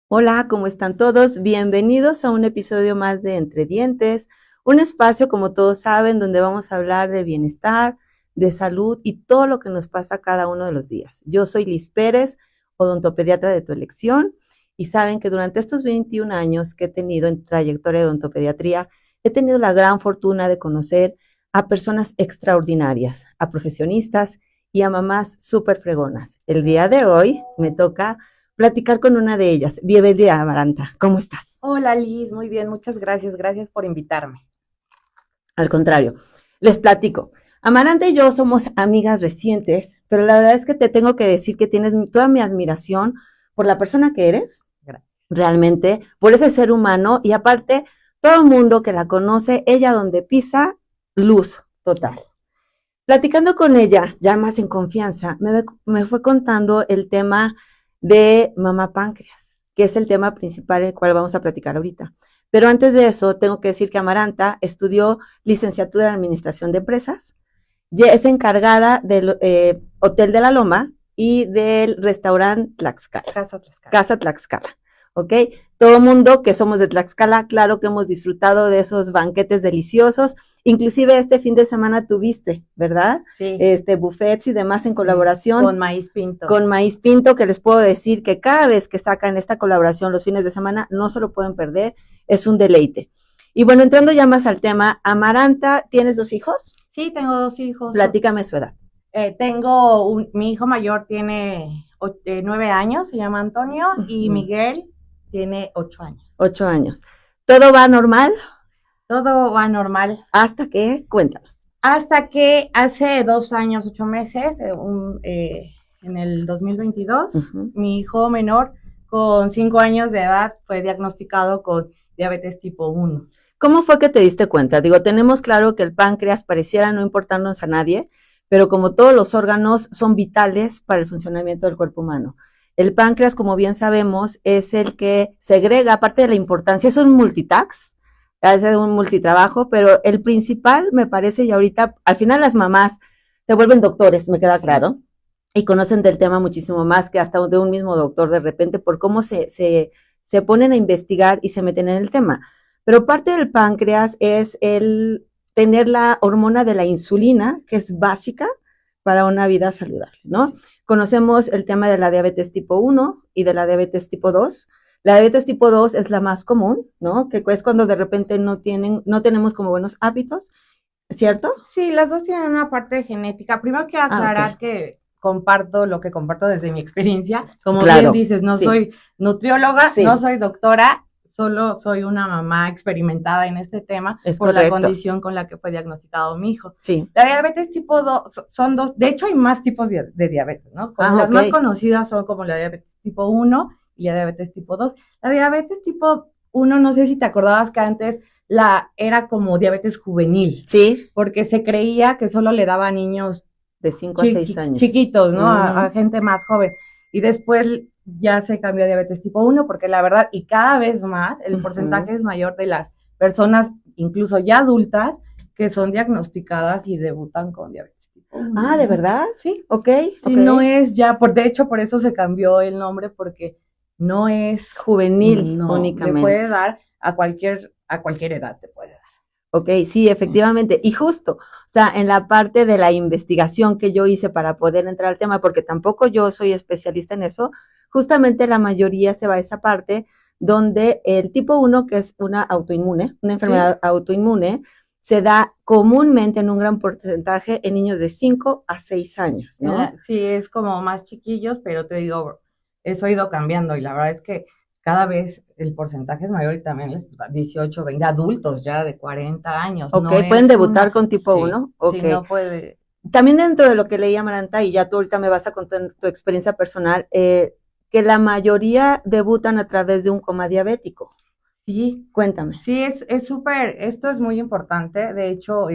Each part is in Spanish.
Hola, ¿cómo están todos? Bienvenidos a un episodio más de Entre Dientes, un espacio, como todos saben, donde vamos a hablar de bienestar, de salud y todo lo que nos pasa cada uno de los días. Yo soy Liz Pérez, odontopediatra de tu elección, y saben que durante estos 21 años que he tenido en trayectoria de odontopediatría, he tenido la gran fortuna de conocer a personas extraordinarias, a profesionistas y a mamás súper fregonas. El día de hoy me toca platicar con una de ellas. Bienvenida, Amaranta. ¿Cómo estás? Hola Liz, muy bien, muchas gracias, gracias por invitarme. Al contrario, les platico. Amaranta y yo somos amigas recientes, pero la verdad es que te tengo que decir que tienes toda mi admiración por la persona que eres, realmente, por ese ser humano y aparte, todo el mundo que la conoce, ella donde pisa, luz total. Platicando con ella, ya más en confianza, me fue contando el tema de mamá páncreas, que es el tema principal el cual vamos a platicar ahorita. Pero antes de eso, tengo que decir que Amaranta estudió licenciatura en Administración de Empresas, ya es encargada del Hotel de la Loma y del restaurante Tlaxcala. Casa Tlaxcala. Casa Tlaxcala. ¿Ok? Todo mundo que somos de Tlaxcala, claro que hemos disfrutado de esos banquetes deliciosos. Inclusive este fin de semana tuviste, ¿verdad? Sí. Buffets y demás en Sí, colaboración. con maíz pinto. Con Maíz Pinto, que les puedo decir que cada vez que sacan esta colaboración los fines de semana, no se lo pueden perder, es un deleite. Y bueno, entrando ya más al tema, Amaranta, ¿tienes 2 hijos? Sí, tengo 2 hijos. Platícame su edad. Mi hijo mayor tiene 9 años, se llama Antonio, y Miguel tiene 8 años. 8 años. ¿Todo va normal? Todo va normal. ¿Hasta qué? Cuéntanos. Hasta que hace 2 años, 8 meses, en el 2022, mi hijo menor con 5 años de edad fue diagnosticado con diabetes tipo 1. ¿Cómo fue que te diste cuenta? Digo, tenemos claro que el páncreas pareciera no importarnos a nadie, pero como todos los órganos son vitales para el funcionamiento del cuerpo humano. El páncreas, como bien sabemos, es el que segrega, aparte de la importancia, es un multitask, es un multitrabajo, pero el principal me parece, y ahorita, al final las mamás se vuelven doctores, me queda claro, y conocen del tema muchísimo más que hasta de un mismo doctor de repente, por cómo se ponen a investigar y se meten en el tema. Pero parte del páncreas es el tener la hormona de la insulina, que es básica para una vida saludable, ¿no? Sí. Conocemos el tema de la diabetes tipo 1 y de la diabetes tipo 2. La diabetes tipo 2 es la más común, ¿no? Que es cuando de repente no tenemos como buenos hábitos, ¿cierto? Sí, las dos tienen una parte genética. Primero quiero aclarar que comparto lo que comparto desde mi experiencia. Como bien dices, no soy nutrióloga, no soy doctora, solo soy una mamá experimentada en este tema por la condición con la que fue diagnosticado mi hijo. Sí. La diabetes tipo 2 son dos, de hecho hay más tipos de diabetes, ¿no? Como las más conocidas son como la diabetes tipo 1 y la diabetes tipo 2. La diabetes tipo 1, no sé si te acordabas que antes era como diabetes juvenil. Sí. Porque se creía que solo le daba a niños de 5 a 6 años. Chiquitos, ¿no? A gente más joven. Y después ya se cambió a diabetes tipo 1, porque la verdad, y cada vez más, el porcentaje es mayor de las personas, incluso ya adultas, que son diagnosticadas y debutan con diabetes tipo 1. Ah, ¿de verdad? Sí. Ok. Sí, no es ya, de hecho, por eso se cambió el nombre, porque no es juvenil únicamente. Le puede dar a cualquier edad, te puede dar. Ok, sí, efectivamente. Y justo, o sea, en la parte de la investigación que yo hice para poder entrar al tema, porque tampoco yo soy especialista en eso, justamente la mayoría se va a esa parte donde el tipo 1, que es una autoinmune, una enfermedad autoinmune, se da comúnmente en un gran porcentaje en niños de 5 a 6 años, ¿no? Sí, es como más chiquillos, pero te digo, eso ha ido cambiando y la verdad es que cada vez el porcentaje es mayor y también es 18, 20 adultos ya de 40 años. Ok, no pueden debutar con tipo 1. Ok. Sí, no puede. También dentro de lo que leía Amaranta, y ya tú ahorita me vas a contar tu experiencia personal, que la mayoría debutan a través de un coma diabético. Sí, cuéntame. Sí, es súper, esto es muy importante, de hecho,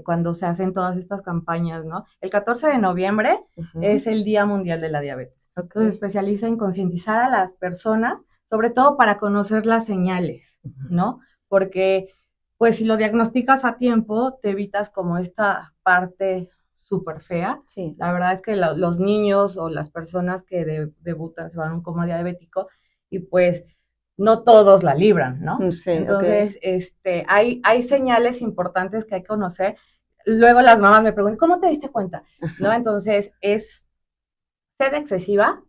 cuando se hacen todas estas campañas, ¿no? El 14 de noviembre es el Día Mundial de la Diabetes. Entonces, se especializa en concientizar a las personas, sobre todo para conocer las señales, ¿no? Porque, pues, si lo diagnosticas a tiempo, te evitas como esta parte súper fea. Sí. La verdad es que los niños o las personas que debutan se van a un coma diabético y, pues, no todos la libran, ¿no? Sí, entonces, hay señales importantes que hay que conocer. Luego las mamás me preguntan, ¿cómo te diste cuenta? ¿No? Entonces, es sed excesiva,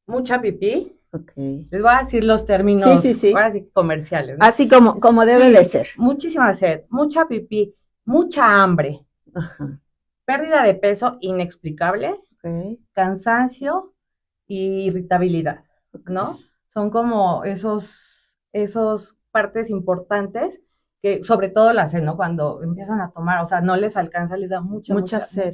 mucha pipí. Les voy a decir los términos, ahora sí, comerciales, ¿no? Así como debe de ser. Muchísima sed, mucha pipí, mucha hambre, pérdida de peso inexplicable, cansancio y irritabilidad, ¿no? Son como esos partes importantes que, sobre todo la sed, ¿no? Cuando empiezan a tomar, o sea, no les alcanza, les da mucha sed,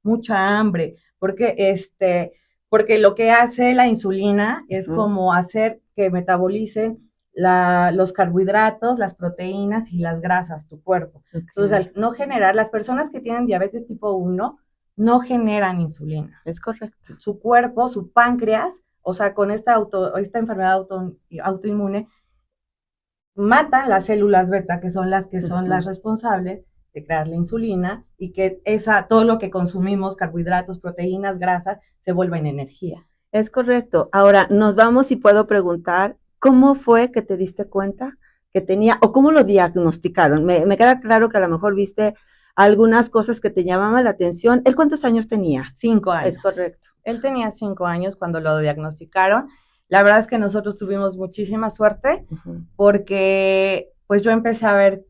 mucha hambre, porque lo que hace la insulina es como hacer que metabolicen los carbohidratos, las proteínas y las grasas, tu cuerpo. Entonces, al no generar, las personas que tienen diabetes tipo 1 no generan insulina. Es correcto. Su cuerpo, su páncreas, o sea, con esta enfermedad autoinmune, matan las células beta, que son las responsables de crear la insulina y que todo lo que consumimos, carbohidratos, proteínas, grasas, se vuelva en energía. Es correcto. Ahora, nos vamos y puedo preguntar, ¿cómo fue que te diste cuenta que tenía, o cómo lo diagnosticaron? Me queda claro que a lo mejor viste algunas cosas que te llamaban la atención. ¿Él cuántos años tenía? 5 años. Es correcto. Él tenía 5 años cuando lo diagnosticaron. La verdad es que nosotros tuvimos muchísima suerte porque pues yo empecé a ver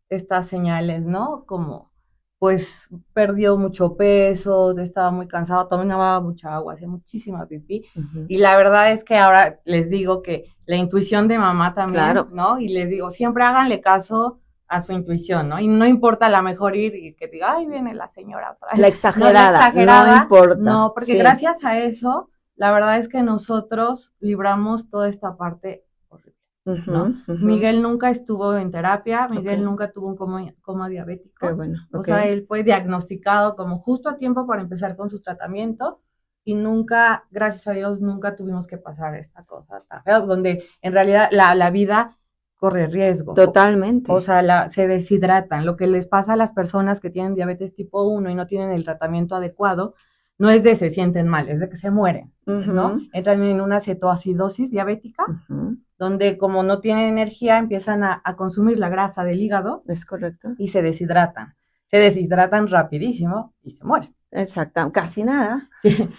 estas señales, ¿no? Como pues perdió mucho peso, estaba muy cansado, tomaba mucha agua, hacía muchísima pipí. Y la verdad es que ahora les digo que la intuición de mamá también, ¿no? Y les digo, siempre háganle caso a su intuición, ¿no? Y no importa a lo mejor ir y que diga, ay, viene la señora. La exagerada, no importa. No, porque gracias a eso, la verdad es que nosotros libramos toda esta parte horrible, ¿no? Miguel nunca estuvo en terapia, Miguel nunca tuvo un coma diabético. Qué bueno. O sea, él fue diagnosticado como justo a tiempo para empezar con su tratamiento y nunca, gracias a Dios, nunca tuvimos que pasar esta cosa tan fea, donde en realidad la vida corre riesgo. Totalmente. O sea, se deshidratan. Lo que les pasa a las personas que tienen diabetes tipo 1 y no tienen el tratamiento adecuado, no es de se sienten mal, es de que se mueren, ¿no? Entran en una cetoacidosis diabética, donde como no tienen energía, empiezan a consumir la grasa del hígado. Es correcto. Y se deshidratan. Se deshidratan rapidísimo y se mueren. Exacto, casi nada. Sí.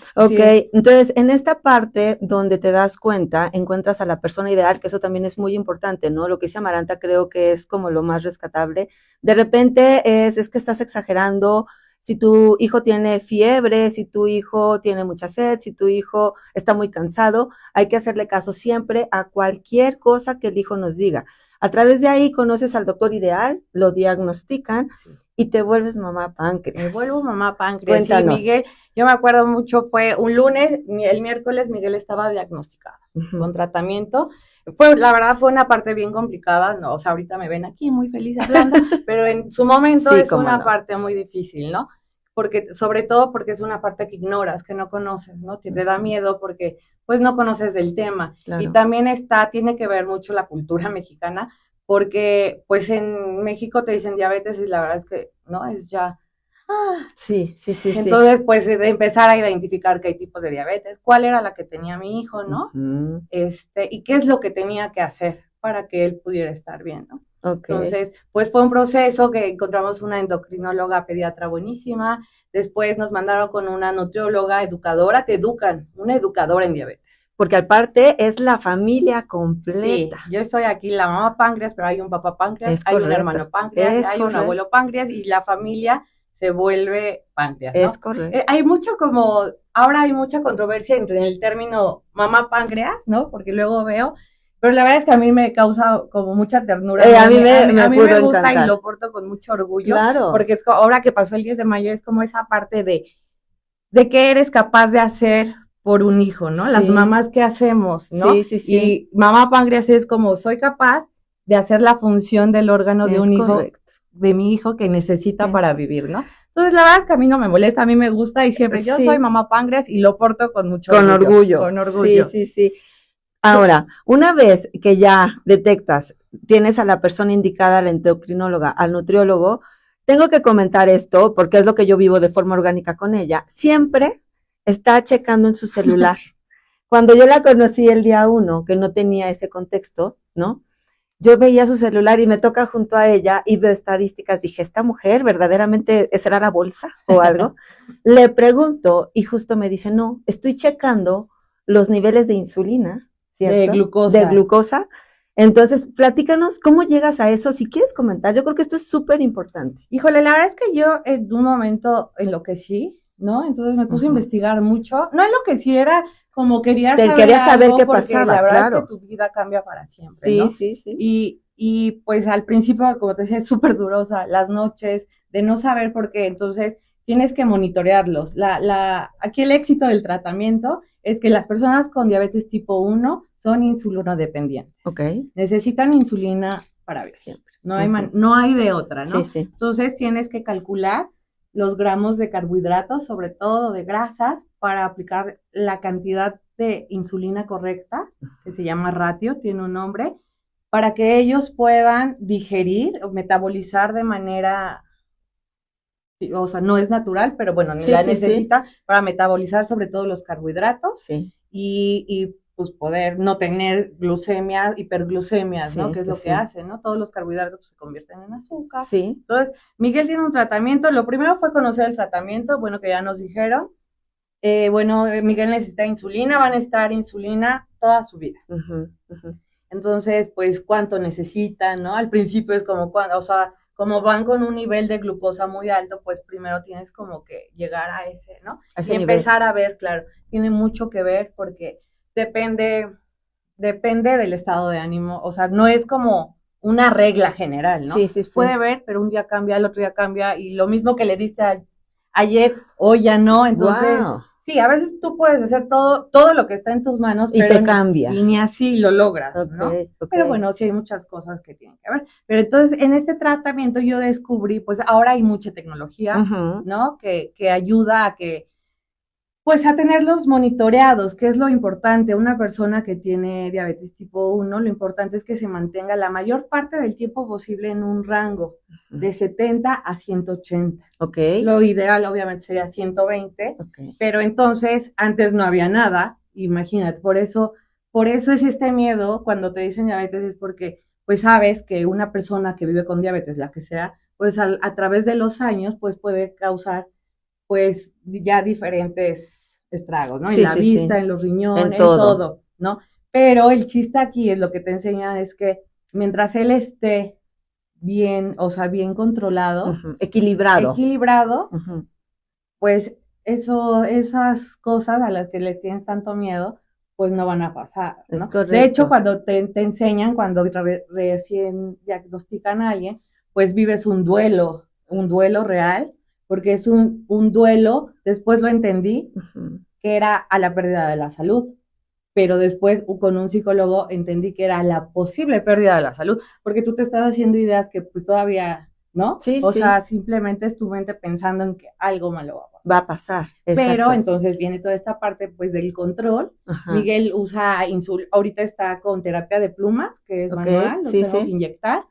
Entonces, en esta parte donde te das cuenta, encuentras a la persona ideal, que eso también es muy importante, ¿no? Lo que dice Amaranta creo que es como lo más rescatable. De repente es que estás exagerando. Si tu hijo tiene fiebre, si tu hijo tiene mucha sed, si tu hijo está muy cansado, hay que hacerle caso siempre a cualquier cosa que el hijo nos diga. A través de ahí conoces al doctor ideal, lo diagnostican y te vuelves mamá páncreas. Me vuelvo mamá páncreas. Cuéntanos. Sí, Miguel, yo me acuerdo mucho, fue un lunes, el miércoles Miguel estaba diagnosticado con tratamiento. La verdad fue una parte bien complicada, ¿no? O sea, ahorita me ven aquí muy feliz hablando, pero en su momento es una parte muy difícil, ¿no? Porque, sobre todo porque es una parte que ignoras, que no conoces, ¿no? Te da miedo porque, pues, no conoces del tema. Claro. Y también tiene que ver mucho la cultura mexicana, porque, pues, en México te dicen diabetes y la verdad es que, ¿no? Es ya... Sí. Entonces, pues, de empezar a identificar qué tipos de diabetes, cuál era la que tenía mi hijo, ¿no? Y qué es lo que tenía que hacer para que él pudiera estar bien, ¿no? Entonces, pues fue un proceso que encontramos una endocrinóloga pediatra buenísima, después nos mandaron con una nutrióloga educadora, te educan, una educadora en diabetes. Porque aparte es la familia completa. Sí, yo estoy aquí la mamá páncreas, pero hay un papá páncreas, hay un hermano páncreas, hay un abuelo páncreas y la familia se vuelve páncreas, ¿no? Es correcto. Ahora hay mucha controversia entre el término mamá páncreas, ¿no? Porque luego veo... Pero la verdad es que a mí me causa como mucha ternura. A mí me gusta encantar. Y lo porto con mucho orgullo. Claro. Porque ahora que pasó el 10 de mayo es como esa parte de qué eres capaz de hacer por un hijo, ¿no? Sí. Las mamás, ¿qué hacemos, no? Sí. Y mamá páncreas es como soy capaz de hacer la función del órgano de un hijo, de mi hijo que necesita para vivir, ¿no? Entonces, la verdad es que a mí no me molesta, a mí me gusta y siempre yo soy mamá páncreas y lo porto con mucho orgullo. Con orgullo. Sí. Ahora, una vez que ya detectas, tienes a la persona indicada, a la endocrinóloga, al nutriólogo, tengo que comentar esto porque es lo que yo vivo de forma orgánica con ella. Siempre está checando en su celular. cuando yo la conocí el día 1, que no tenía ese contexto, ¿no? Yo veía su celular y me toca junto a ella y veo estadísticas. Dije, ¿esta mujer verdaderamente será la bolsa o algo? Le pregunto y justo me dice, no, estoy checando los niveles de insulina, ¿cierto? De glucosa. Entonces, platícanos cómo llegas a eso, si quieres comentar. Yo creo que esto es súper importante. Híjole, la verdad es que yo en un momento enloquecí, ¿no? Entonces me puse a investigar mucho. No enloquecí, era como quería saber qué pasaba, la verdad claro. es que tu vida cambia para siempre, sí, ¿no? Sí, sí, y pues al principio, como te decía, es súper durosa, las noches, de no saber por qué, entonces tienes que monitorearlos. Aquí el éxito del tratamiento es que las personas con diabetes tipo 1 son insulinodependientes. Okay. Necesitan insulina para vivir siempre. No hay de otra, ¿no? Sí, sí. Entonces tienes que calcular los gramos de carbohidratos, sobre todo de grasas, para aplicar la cantidad de insulina correcta, que se llama ratio, tiene un nombre, para que ellos puedan digerir o metabolizar de manera, o sea, no es natural, pero bueno, ni la necesita para metabolizar sobre todo los carbohidratos y pues poder no tener glucemia, hiperglucemias, ¿no? Que es lo que hace, ¿no? Todos los carbohidratos se convierten en azúcar. Sí. Entonces, Miguel tiene un tratamiento. Lo primero fue conocer el tratamiento, bueno, que ya nos dijeron. Bueno, Miguel necesita insulina, va a necesitar insulina toda su vida. Entonces, pues, ¿cuánto necesitan, no? Al principio es como, o sea, como van con un nivel de glucosa muy alto, pues primero tienes como que llegar a ese, ¿no? Y empezar a ver, claro, tiene mucho que ver porque depende del estado de ánimo, o sea, no es como una regla general, ¿no? Sí. Puede ver, pero un día cambia, el otro día cambia, y lo mismo que le diste ayer, hoy ya no, entonces, sí, a veces tú puedes hacer todo lo que está en tus manos, y pero te cambia. Y ni así lo logras, ¿no? Pero bueno, sí hay muchas cosas que tienen que ver. Pero entonces, en este tratamiento yo descubrí, pues ahora hay mucha tecnología, ¿no? Que ayuda a que, pues a tenerlos monitoreados, que es lo importante. Una persona que tiene diabetes tipo 1, lo importante es que se mantenga la mayor parte del tiempo posible en un rango de 70 a 180. Lo ideal obviamente sería 120, pero entonces antes no había nada, imagínate, por eso es este miedo cuando te dicen diabetes, es porque pues sabes que una persona que vive con diabetes, la que sea, pues a través de los años pues puede causar pues ya diferentes estragos, ¿no? En la vista, en los riñones, en todo, ¿no? Pero el chiste aquí es lo que te enseñan es que mientras él esté bien, o sea, bien controlado, equilibrado, pues esas cosas a las que le tienes tanto miedo, pues no van a pasar, ¿no? De hecho, cuando te enseñan, cuando recién diagnostican a alguien, pues vives un duelo real, porque es un duelo, después lo entendí, que era a la pérdida de la salud, pero después con un psicólogo entendí que era la posible pérdida de la salud, porque tú te estás haciendo ideas que pues todavía, ¿no? O sea, simplemente es tu mente pensando en que algo malo va a pasar. Pero entonces viene toda esta parte pues del control. Miguel usa ahorita está con terapia de plumas, que es manual, lo tengo que inyectar.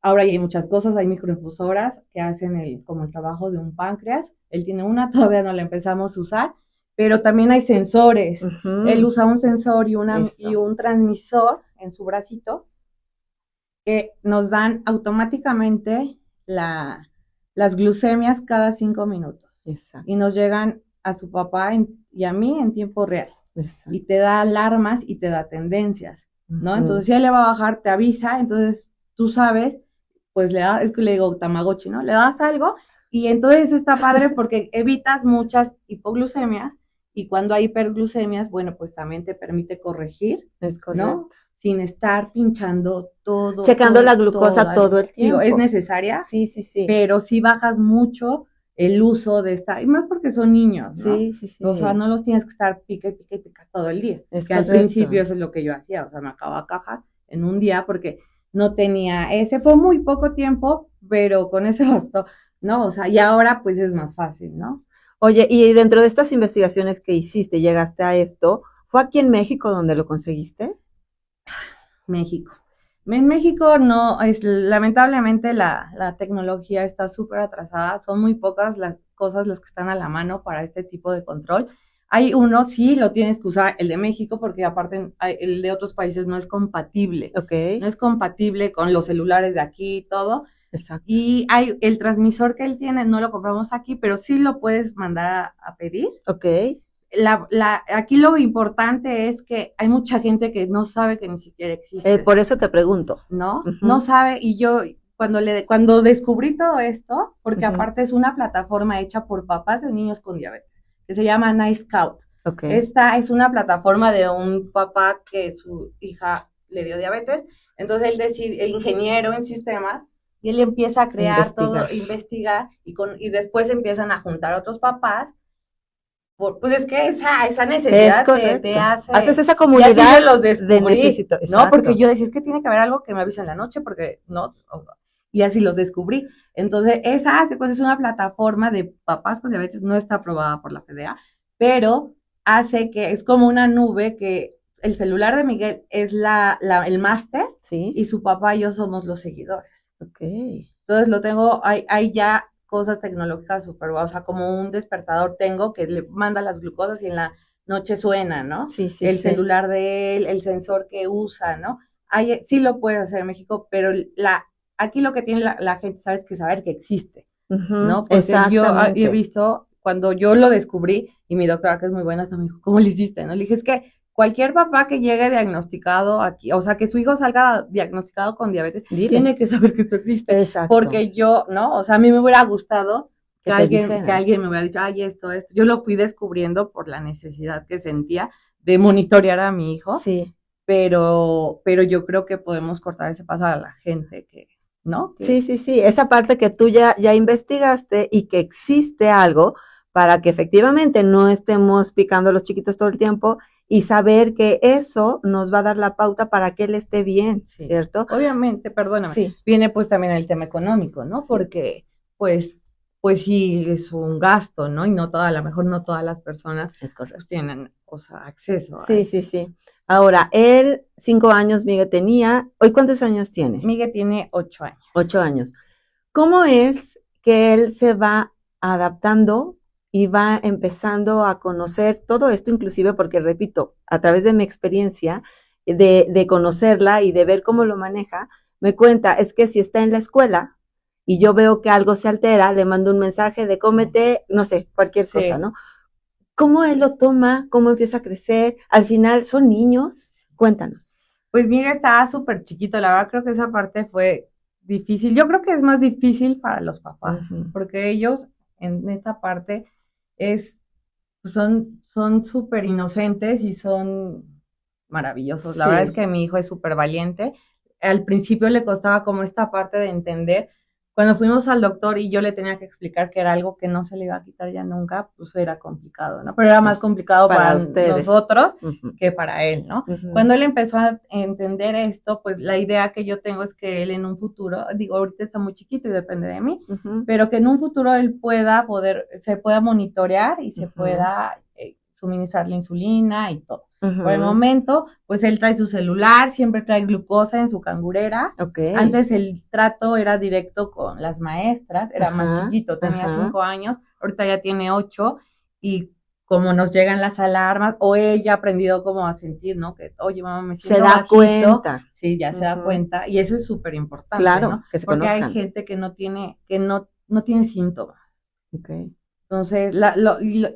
Ahora ya hay muchas cosas, hay microinfusoras que hacen como el trabajo de un páncreas. Él tiene una, todavía no la empezamos a usar, pero también hay sensores. Él usa un sensor y un transmisor en su bracito que nos dan automáticamente las glucemias cada 5 minutos. Y nos llegan a su papá y a mí en tiempo real. Y te da alarmas y te da tendencias, ¿no? Entonces, si él le va a bajar, te avisa, entonces tú sabes, pues es que le digo Tamagotchi, ¿no? Le das algo y entonces eso está padre porque evitas muchas hipoglucemias y cuando hay hiperglucemias, bueno, pues también te permite corregir, ¿no? Sin estar pinchando todo. Checando la glucosa todo el tiempo. Digo, es necesaria. Sí. Pero si bajas mucho el uso de esta, y más porque son niños, ¿no? Sí. O sea, no los tienes que estar pica todo el día. Que al principio eso es lo que yo hacía, o sea, me acababa cajas en un día porque no tenía fue muy poco tiempo, pero con ese bastó, ¿no? O sea, y ahora pues es más fácil, ¿no? Oye, y dentro de estas investigaciones que hiciste, llegaste a esto, ¿fue aquí en México donde lo conseguiste? México. En México no, lamentablemente la tecnología está súper atrasada, son muy pocas las cosas las que están a la mano para este tipo de control. Hay uno, sí, lo tienes que usar, el de México, porque aparte el de otros países no es compatible. Ok. No es compatible con los celulares de aquí y todo. Exacto. Y hay el transmisor que él tiene, no lo compramos aquí, pero sí lo puedes mandar a pedir. Ok. Aquí lo importante es que hay mucha gente que no sabe que ni siquiera existe. Por eso te pregunto. ¿No? No sabe, y yo cuando descubrí todo esto, porque aparte es una plataforma hecha por papás de niños con diabetes, que se llama Nice Scout. Okay. Esta es una plataforma de un papá que su hija le dio diabetes, entonces él decide, el ingeniero en sistemas, y él empieza a crear investigar, y después empiezan a juntar otros papás. Pues es que esa necesidad te hace... Haces esa comunidad los de necesito. ¿no? Porque yo decía, es que tiene que haber algo que me avise en la noche, porque no... Y así los descubrí. Entonces, esa es una plataforma de papás con diabetes, no está aprobada por la FDA, pero hace que es como una nube que el celular de Miguel es el máster, ¿sí? Y su papá y yo somos los seguidores. Ok. Entonces lo tengo, hay ya cosas tecnológicas súper, o sea, como un despertador tengo que le manda las glucosas y en la noche suena, ¿no? Sí, sí, el celular de él, el sensor que usa, ¿no? Sí lo puede hacer en México, pero aquí lo que tiene la gente, sabes, que saber que existe, ¿no? Porque yo he visto, cuando yo lo descubrí, y mi doctora, que es muy buena, también me dijo, ¿cómo lo hiciste? ¿No? Le dije, es que cualquier papá que llegue diagnosticado aquí, o sea, que su hijo salga diagnosticado con diabetes, tiene que saber que esto existe. Exacto. Porque yo, ¿no? O sea, a mí me hubiera gustado que alguien me hubiera dicho, ay, esto. Yo lo fui descubriendo por la necesidad que sentía de monitorear a mi hijo. Sí. Pero yo creo que podemos cortar ese paso a la gente que, ¿no? Sí, esa parte que tú ya investigaste y que existe algo para que efectivamente no estemos picando a los chiquitos todo el tiempo y saber que eso nos va a dar la pauta para que él esté bien, ¿cierto? Obviamente, perdóname, viene pues también el tema económico, ¿no? Porque pues sí es un gasto, ¿no? Y a lo mejor no todas las personas tienen, acceso a eso. Sí. Ahora, él, 5 años, Miguel tenía, ¿hoy cuántos años tiene? Miguel tiene 8 años. 8 años. ¿Cómo es que él se va adaptando y va empezando a conocer todo esto, inclusive porque, repito, a través de mi experiencia, de conocerla y de ver cómo lo maneja, me cuenta, es que si está en la escuela y yo veo que algo se altera, le mando un mensaje de cómete, no sé, cualquier cosa, ¿no? ¿Cómo él lo toma? ¿Cómo empieza a crecer? Al final, ¿son niños? Cuéntanos. Pues Miguel estaba súper chiquito, la verdad creo que esa parte fue difícil. Yo creo que es más difícil para los papás, porque ellos en esta parte son súper inocentes y son maravillosos. La verdad es que mi hijo es súper valiente. Al principio le costaba como esta parte de entender. Cuando fuimos al doctor y yo le tenía que explicar que era algo que no se le iba a quitar ya nunca, pues era complicado, ¿no? Pero era más complicado para nosotros que para él, ¿no? Cuando él empezó a entender esto, pues la idea que yo tengo es que él en un futuro, digo, ahorita está muy chiquito y depende de mí, pero que en un futuro él se pueda monitorear y se pueda suministrar la insulina y todo. Por el momento, pues él trae su celular, siempre trae glucosa en su cangurera. Antes el trato era directo con las maestras, era más chiquito, tenía 5 años, ahorita ya tiene 8, y como nos llegan las alarmas, o él ya ha aprendido como a sentir, ¿no? Que, oye, mamá, me siento bajito. Se da cuenta. Sí, ya se da cuenta, y eso es súper importante, claro, ¿no? Que se porque conozcan. Hay gente que no tiene síntomas. Entonces,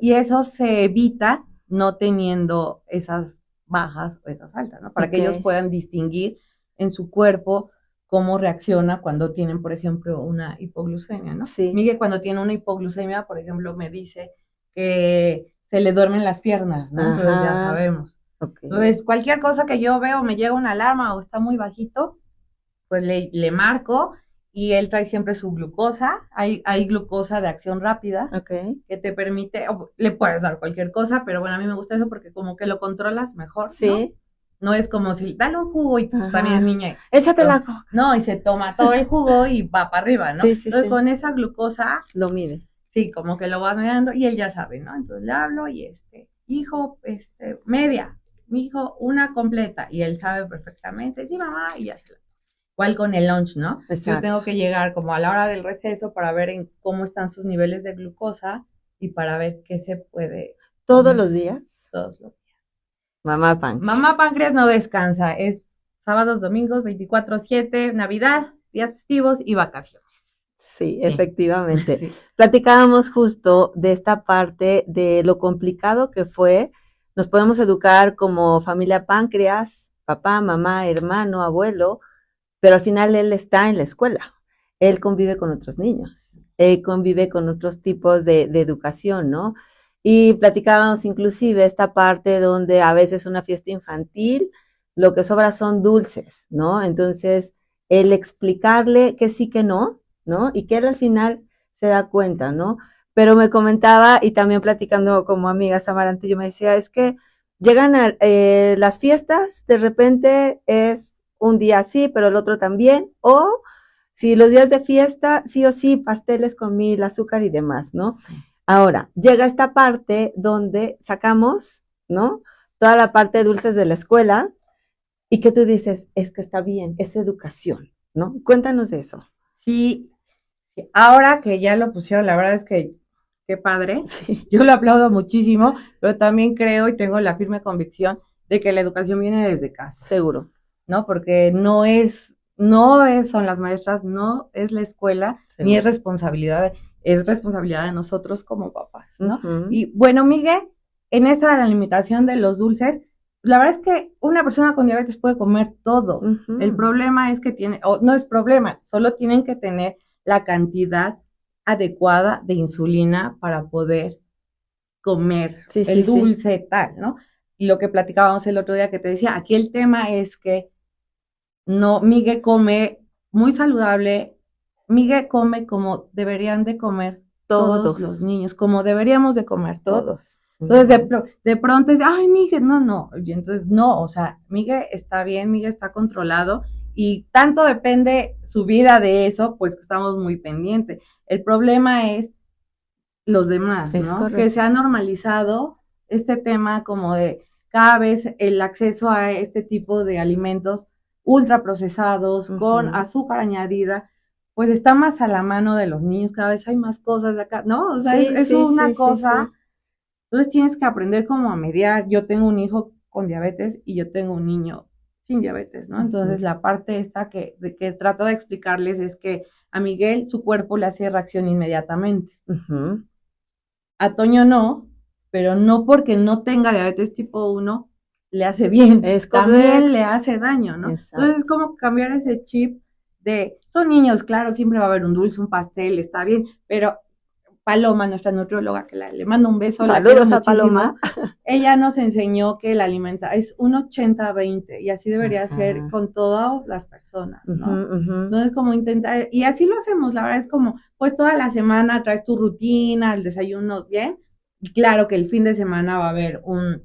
y eso se evita no teniendo esas bajas o esas altas, ¿no? Para que ellos puedan distinguir en su cuerpo cómo reacciona cuando tienen, por ejemplo, una hipoglucemia, ¿no? Sí. Miguel, cuando tiene una hipoglucemia, por ejemplo, me dice que se le duermen las piernas, ¿no? Entonces ya sabemos. Entonces, cualquier cosa que yo veo, me llega una alarma o está muy bajito, pues le marco. Y él trae siempre su glucosa, hay glucosa de acción rápida, que te permite, le puedes dar cualquier cosa, pero bueno, a mí me gusta eso porque como que lo controlas mejor, ¿no? No es como si, dale un jugo y pues también es niña. Échate la coca. No, y se toma todo el jugo y va para arriba, ¿no? Entonces con esa glucosa. Lo mides. Sí, como que lo vas mirando y él ya sabe, ¿no? Entonces le hablo y hijo, media, mi hijo, una completa, y él sabe perfectamente, sí mamá, y ya se la. Igual con el lunch, ¿no? Exacto. Yo tengo que llegar como a la hora del receso para ver cómo están sus niveles de glucosa y para ver qué se puede. ¿Todos los días? Todos los días. Mamá páncreas. Mamá páncreas no descansa, es sábados, domingos, 24/7, Navidad, días festivos y vacaciones. Sí, efectivamente. Sí. Platicábamos justo de esta parte de lo complicado que fue. Nos podemos educar como familia páncreas, papá, mamá, hermano, abuelo, pero al final él está en la escuela. Él convive con otros niños, él convive con otros tipos de educación, ¿no? Y platicábamos inclusive esta parte donde a veces una fiesta infantil, lo que sobra son dulces, ¿no? Entonces, el explicarle que sí, que no, ¿no? Y que él al final se da cuenta, ¿no? Pero me comentaba, y también platicando como amiga Samarantillo, yo me decía, es que llegan a las fiestas, de repente es un día así, pero el otro también, o si los días de fiesta, sí o sí, pasteles con mil, azúcar y demás, ¿no? Sí. Ahora, llega esta parte donde sacamos, ¿no? Toda la parte de dulces de la escuela, y que tú dices, es que está bien, es educación, ¿no? Cuéntanos de eso. Sí, ahora que ya lo pusieron, la verdad es que qué padre, sí. Yo lo aplaudo muchísimo, pero también creo y tengo la firme convicción de que la educación viene desde casa. Seguro. ¿No? Porque son las maestras, no es la escuela, seguro. Ni es responsabilidad de nosotros como papás, ¿no? Uh-huh. Y bueno, Miguel, en esa de la limitación de los dulces, la verdad es que una persona con diabetes puede comer todo. Uh-huh. El problema es que no es problema, solo tienen que tener la cantidad adecuada de insulina para poder comer el dulce tal, ¿no? Y lo que platicábamos el otro día que te decía, aquí el tema es que no, Miguel come muy saludable, Miguel come como deberían de comer todos los niños, como deberíamos de comer todos. Entonces, de pronto es, ay, Miguel, no, y entonces no, o sea, Miguel está bien, Miguel está controlado, y tanto depende su vida de eso, pues que estamos muy pendientes. El problema es los demás, ¿no? Correcto. Que se ha normalizado este tema como de cada vez el acceso a este tipo de alimentos ultraprocesados, uh-huh. con azúcar añadida, pues está más a la mano de los niños, cada vez hay más cosas de acá, ¿no? O sea, es una cosa, entonces tienes que aprender como a mediar. Yo tengo un hijo con diabetes y yo tengo un niño sin diabetes, ¿no? Entonces la parte esta que trato de explicarles es que a Miguel su cuerpo le hace reacción inmediatamente. Uh-huh. A Toño no, pero no porque no tenga diabetes tipo 1 le hace bien, también le hace daño, ¿no? Exacto. Entonces es como cambiar ese chip de, son niños, claro, siempre va a haber un dulce, un pastel, está bien, pero Paloma, nuestra nutrióloga, que le mando un beso. Saludos a Paloma. Ella nos enseñó que la alimentación es un 80-20 y así debería ser con todas las personas, ¿no? Uh-huh. Entonces como intentar, y así lo hacemos, la verdad es como, pues toda la semana traes tu rutina, el desayuno bien, y claro que el fin de semana va a haber un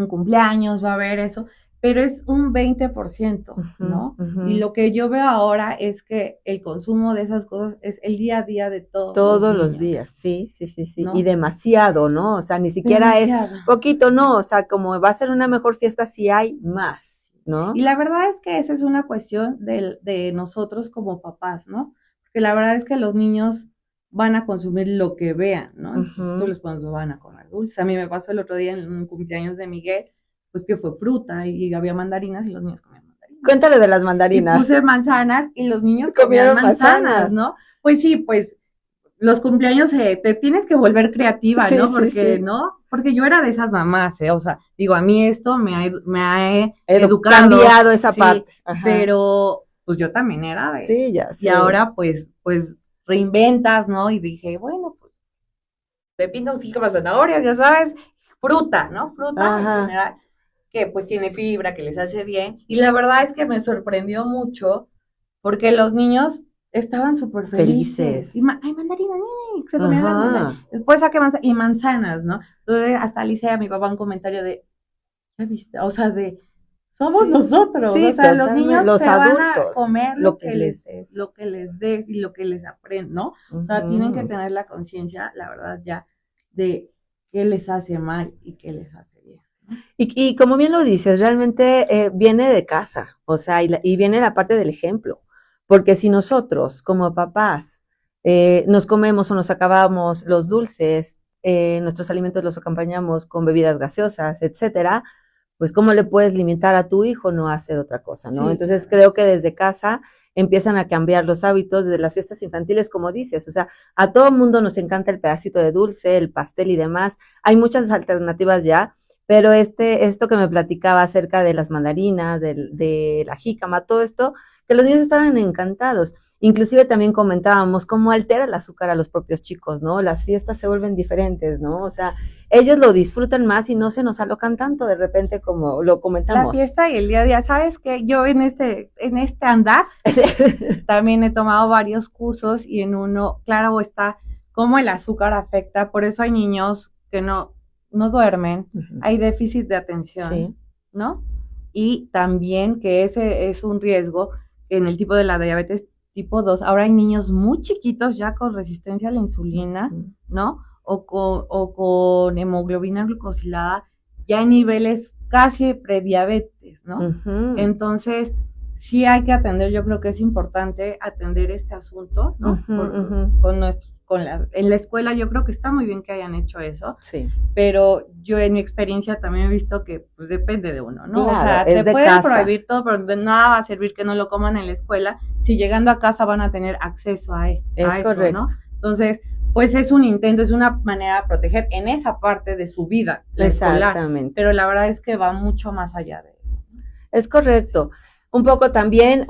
cumpleaños, va a haber eso, pero es un 20%, ¿no? Uh-huh. Y lo que yo veo ahora es que el consumo de esas cosas es el día a día de todos los días, sí, ¿no? Y demasiado, ¿no? O sea, ni siquiera es poquito, no, o sea, como va a ser una mejor fiesta si hay más, ¿no? Y la verdad es que esa es una cuestión de nosotros como papás, ¿no? Porque la verdad es que los niños van a consumir lo que vean, ¿no? Entonces uh-huh. Tú les pones, van a comer dulces. A mí me pasó el otro día en un cumpleaños de Miguel, pues que fue fruta y había mandarinas y los niños comían mandarinas. Cuéntale de las mandarinas. Y puse manzanas y los niños comían manzanas, ¿no? Pues sí, pues los cumpleaños te tienes que volver creativa, sí, ¿no? Porque, sí. ¿no? Porque yo era de esas mamás, o sea, digo, a mí esto me ha educado. Cambiado esa parte. Ajá. Pero pues yo también era de... Sí, ya sé. Y ahora pues reinventas, ¿no? Y dije, bueno, pues pepino, jícamas, zanahorias, ya sabes, fruta, ¿no? Fruta en general, que pues tiene fibra, que les hace bien. Y la verdad es que me sorprendió mucho porque los niños estaban súper felices. Y ay, mandarina, se comían las mandarinas. Después saqué manzanas, ¿no? Entonces hasta le hice a mi papá un comentario de, ¿ya viste? O sea, de, somos nosotros, o sea, los niños los se adultos, van a comer lo que les des y lo que les aprenden, ¿no? Uh-huh. O sea, tienen que tener la conciencia, la verdad, ya, de qué les hace mal y qué les hace bien. Y como bien lo dices, realmente viene de casa, o sea, y viene la parte del ejemplo, porque si nosotros, como papás, nos comemos o nos acabamos los dulces, nuestros alimentos los acompañamos con bebidas gaseosas, etcétera, pues cómo le puedes limitar a tu hijo no a hacer otra cosa, ¿no? Sí, Entonces creo que desde casa empiezan a cambiar los hábitos de las fiestas infantiles, como dices, o sea, a todo mundo nos encanta el pedacito de dulce, el pastel y demás, hay muchas alternativas ya, pero esto que me platicaba acerca de las mandarinas, de la jícama, todo esto, que los niños estaban encantados. Inclusive también comentábamos cómo altera el azúcar a los propios chicos, ¿no? Las fiestas se vuelven diferentes, ¿no? O sea, ellos lo disfrutan más y no se nos alocan tanto de repente como lo comentamos. La fiesta y el día a día, ¿sabes qué? Yo en este andar también he tomado varios cursos y en uno, claro, está cómo el azúcar afecta, por eso hay niños que no duermen, hay déficit de atención, Sí. ¿no? Y también que ese es un riesgo en el tipo de la diabetes tipo 2. Ahora hay niños muy chiquitos ya con resistencia a la insulina, ¿no? O con hemoglobina glucosilada, ya en niveles casi prediabetes, ¿no? Entonces, sí hay que atender, yo creo que es importante atender este asunto, ¿no? En la escuela yo creo que está muy bien que hayan hecho eso, sí. Pero yo en mi experiencia también he visto que pues depende de uno, ¿no? Claro, o sea, te pueden casa. prohibir todo, pero de nada va a servir que no lo coman en la escuela si llegando a casa van a tener acceso a eso, ¿no? Entonces, pues es un intento, es una manera de proteger en esa parte de su vida escolar, pero la verdad es que va mucho más allá de eso. Es correcto. Un poco también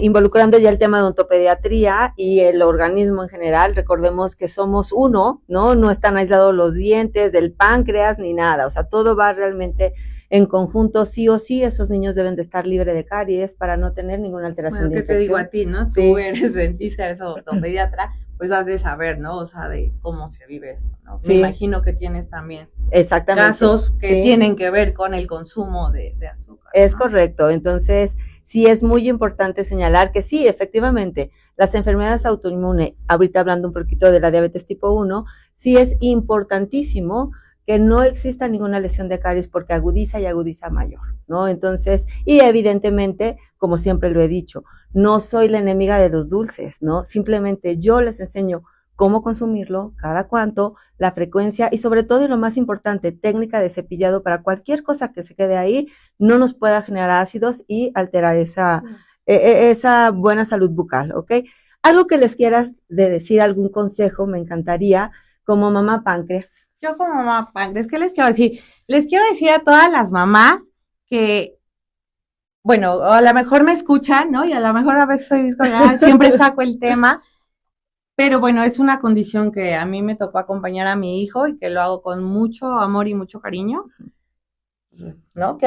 involucrando ya el tema de odontopediatría y el organismo en general, recordemos que somos uno, ¿no? No están aislados los dientes, del páncreas, ni nada, o sea, todo va realmente en conjunto, sí o sí, esos niños deben de estar libres de caries para no tener ninguna alteración de infección. ¿Qué te digo a ti, no? Sí. Tú eres dentista, eres ortopediatra, pues has de saber, ¿no? O sea, de cómo se vive esto, ¿no? Sí. Me imagino que tienes también casos que tienen que ver con el consumo de azúcar. Es correcto, entonces sí es muy importante señalar que sí, efectivamente, las enfermedades autoinmunes, ahorita hablando un poquito de la diabetes tipo 1, sí es importantísimo que no exista ninguna lesión de caries porque agudiza y agudiza mayor, ¿no? Entonces, y evidentemente, como siempre lo he dicho, no soy la enemiga de los dulces, ¿no? Simplemente yo les enseño cómo consumirlo, cada cuánto, la frecuencia y sobre todo, y lo más importante, técnica de cepillado para cualquier cosa que se quede ahí, no nos pueda generar ácidos y alterar esa buena salud bucal, ¿ok? Algo que les quieras de decir, algún consejo, me encantaría, como mamá páncreas. Yo como mamá páncreas, ¿qué les quiero decir? Les quiero decir a todas las mamás que, bueno, a lo mejor me escuchan, ¿no? Y a lo mejor a veces soy discordante, siempre saco el tema, pero bueno, es una condición que a mí me tocó acompañar a mi hijo y que lo hago con mucho amor y mucho cariño, ¿no? ¿Qué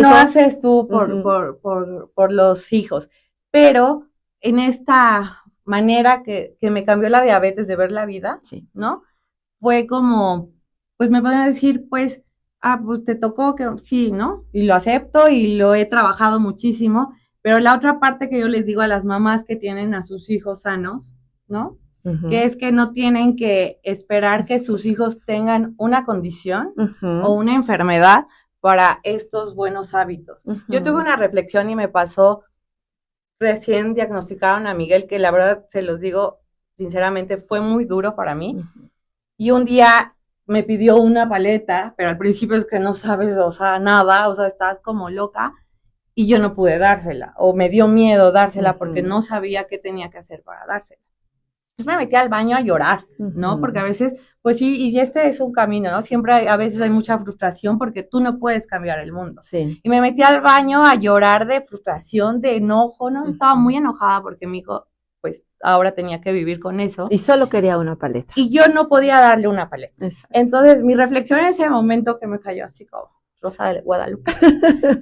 no haces tú por los hijos? Pero en esta manera que me cambió la diabetes de ver la vida, sí, ¿no? Fue como, pues me pueden decir, pues, pues te tocó que sí, ¿no? Y lo acepto y lo he trabajado muchísimo, pero la otra parte que yo les digo a las mamás que tienen a sus hijos sanos, ¿no? Que es que no tienen que esperar que sus hijos tengan una condición o una enfermedad para estos buenos hábitos. Yo tuve una reflexión y me pasó, recién diagnosticaron a Miguel, que la verdad, se los digo sinceramente, fue muy duro para mí. Y un día me pidió una paleta, pero al principio es que no sabes, o sea, nada, o sea, estás como loca, y yo no pude dársela, o me dio miedo dársela porque no sabía qué tenía que hacer para dársela. Entonces me metí al baño a llorar, ¿no? Porque a veces, pues sí, y este es un camino, ¿no? Siempre a veces hay mucha frustración porque tú no puedes cambiar el mundo. Sí. Y me metí al baño a llorar de frustración, de enojo, ¿no? Estaba muy enojada porque mi hijo, pues, ahora tenía que vivir con eso. Y solo quería una paleta. Y yo no podía darle una paleta. Exacto. Entonces, mi reflexión en ese momento que me cayó así como Rosa de Guadalupe,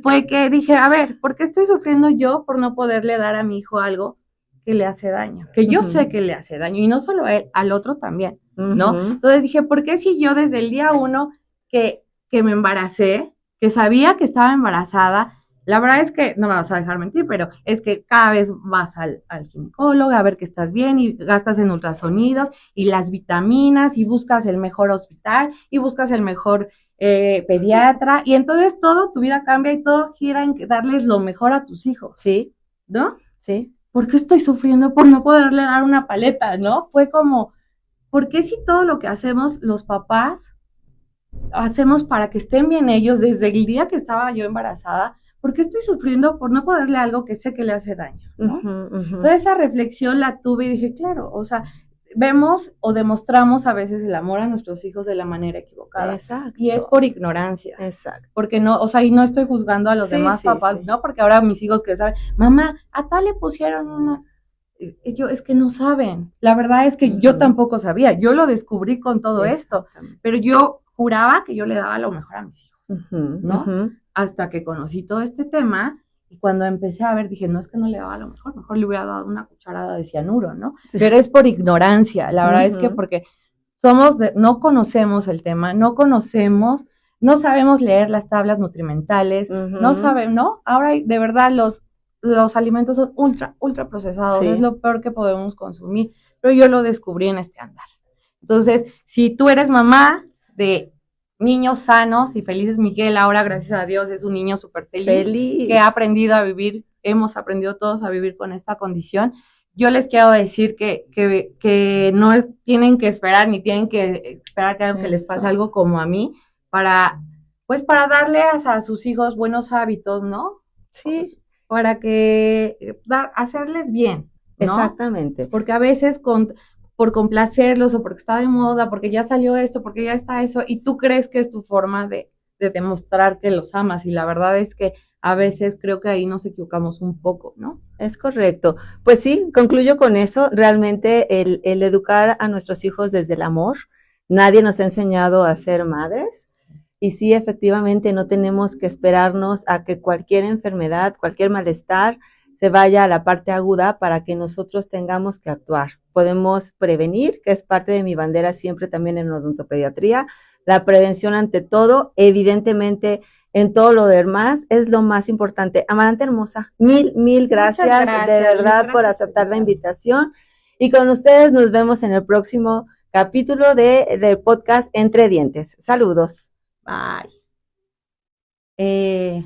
fue que dije, a ver, ¿por qué estoy sufriendo yo por no poderle dar a mi hijo algo que le hace daño? Que yo sé que le hace daño, y no solo a él, al otro también, ¿no? Entonces dije, ¿por qué si yo desde el día 1 que me embaracé, que sabía que estaba embarazada, la verdad es que, no me vas a dejar mentir, pero es que cada vez vas al ginecólogo a ver que estás bien y gastas en ultrasonidos y las vitaminas y buscas el mejor hospital y buscas el mejor pediatra, y entonces todo, tu vida cambia y todo gira en darles lo mejor a tus hijos. Sí. ¿No? Sí. ¿Por qué estoy sufriendo por no poderle dar una paleta, no? Fue como, ¿por qué si todo lo que hacemos los papás hacemos para que estén bien ellos desde el día que estaba yo embarazada? ¿Por qué estoy sufriendo por no poderle algo que sé que le hace daño, ¿no? Toda esa reflexión la tuve y dije, claro, o sea, vemos o demostramos a veces el amor a nuestros hijos de la manera equivocada. Exacto. Y es por ignorancia. Exacto. Porque no, o sea, y no estoy juzgando a los demás papás, ¿no? Porque ahora mis hijos que saben, mamá, a tal le pusieron una... Y yo, es que no saben. La verdad es que yo tampoco sabía. Yo lo descubrí con todo esto. Pero yo juraba que yo le daba lo mejor a mis hijos, ¿no? Hasta que conocí todo este tema. Y cuando empecé a ver, dije, no, es que no le daba lo mejor le hubiera dado una cucharada de cianuro, ¿no? Sí. Pero es por ignorancia, la verdad es que porque no conocemos el tema, no sabemos leer las tablas nutrimentales, no sabemos, ¿no? Ahora de verdad los alimentos son ultra procesados, es lo peor que podemos consumir, pero yo lo descubrí en este andar. Entonces, si tú eres mamá de niños sanos y felices, Miguel ahora, gracias a Dios, es un niño súper feliz, que ha aprendido a vivir, hemos aprendido todos a vivir con esta condición. Yo les quiero decir que no tienen que esperar, ni tienen que esperar que les pase algo como a mí, para darle a sus hijos buenos hábitos, ¿no? Sí. Para hacerles bien, ¿no? Exactamente. Porque a veces por complacerlos o porque está de moda, porque ya salió esto, porque ya está eso, y tú crees que es tu forma de demostrar que los amas, y la verdad es que a veces creo que ahí nos equivocamos un poco, ¿no? Es correcto. Pues sí, concluyo con eso. Realmente el educar a nuestros hijos desde el amor. Nadie nos ha enseñado a ser madres. Y sí, efectivamente, no tenemos que esperarnos a que cualquier enfermedad, cualquier malestar se vaya a la parte aguda para que nosotros tengamos que actuar. Podemos prevenir, que es parte de mi bandera siempre también en odontopediatría. La prevención ante todo, evidentemente, en todo lo demás es lo más importante. Amaranta hermosa, mil gracias de verdad por aceptar la invitación. Y con ustedes nos vemos en el próximo capítulo del podcast Entre Dientes. Saludos. Bye.